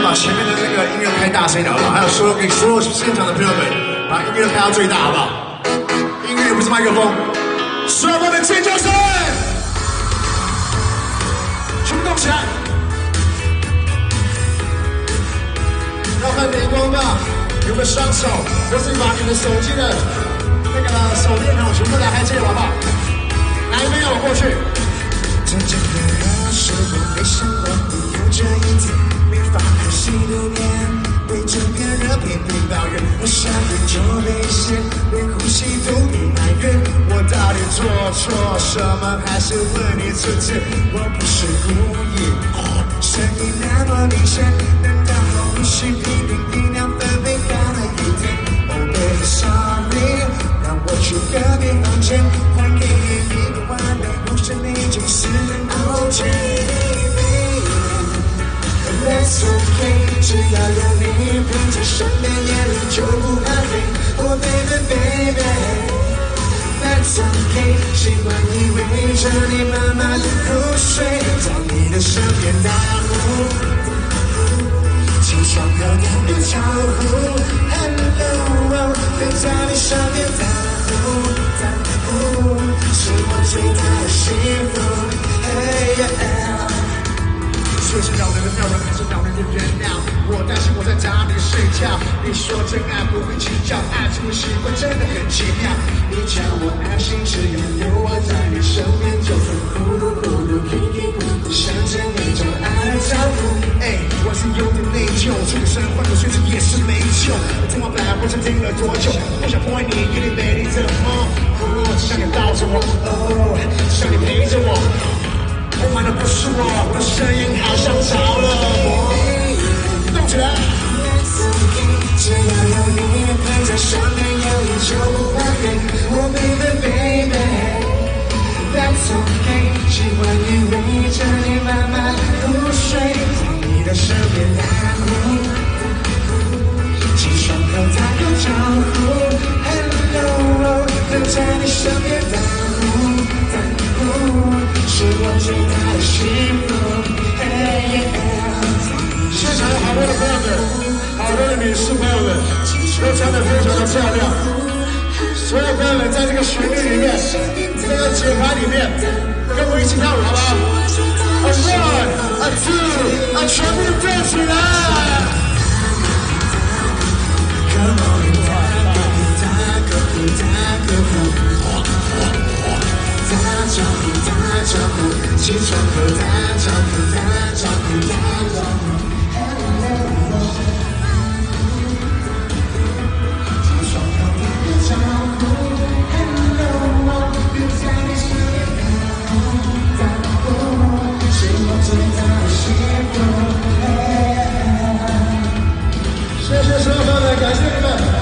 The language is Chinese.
把前面的那个音乐开大声一点好不好？还有给所有现场的朋友们，把音乐开到最大好不好？音乐不是麦克风，所有的尖叫声，全部动起来！要看荧光棒，有没有双手，或是把你的手机的那个手电筒全部打开，这个好不好？哪一边要我过去？真正的人是否没想过会有这一天？没法可惜的脸，对枕边热片不抱怨，我想念就被嫌，连呼吸都被埋怨。我到底做错什么，还是为你出现？我不是故意，声音那么明显，难道我呼吸频率音量分贝高了一点？Oh baby sorry， 让我去隔壁房间，还给你一个完美，不是那种私人空间。That's okay， 只要有你陪在身边，夜里就不怕黑。Oh baby baby， That's okay， 习惯你围着你慢慢的入睡，在你的身边打呼，起床后打个招呼 ，Hello， 陪在你身边打呼，是我最大的幸福。Hey yeah。说是扰人的妙人，还是扰人的原谅？我担心我在家里睡觉。你说真爱不会计较，爱情习惯真的很奇妙。你叫我安心，只要有我在你身边，就算孤独孤独，疲疲不不，想着那种爱的照顾。哎，我是有点内疚，出个身换个睡姿也是没救。听我本来不知听了多久，不想破坏你一点美丽的梦。只想你抱着我，哦，只想你陪着我。充满的不是我的声音，好像着了魔。动起来！只要有你陪在身边，有你就不怕黑。Oh baby baby， That's okay， 喜欢你围着你慢慢入睡，在你的身边打呼，起床后打个招呼 ，Hello， 留在你身边打呼。是我最大的幸福。现场有好多的朋友们，好多的女士朋友们，都穿得非常的漂亮。所有朋友们在这个旋律里面，这个节拍里面，跟我一起跳舞好不好 ？A one， a two， 全部动起来！ Come on， 打个呼，打个呼。打招呼，打招呼，起床后打招呼，打招呼，打招呼。起床后打个招呼 ，Hello， 留在你身边打呼，是我最大的幸福。谢谢所有朋友们，感谢你们。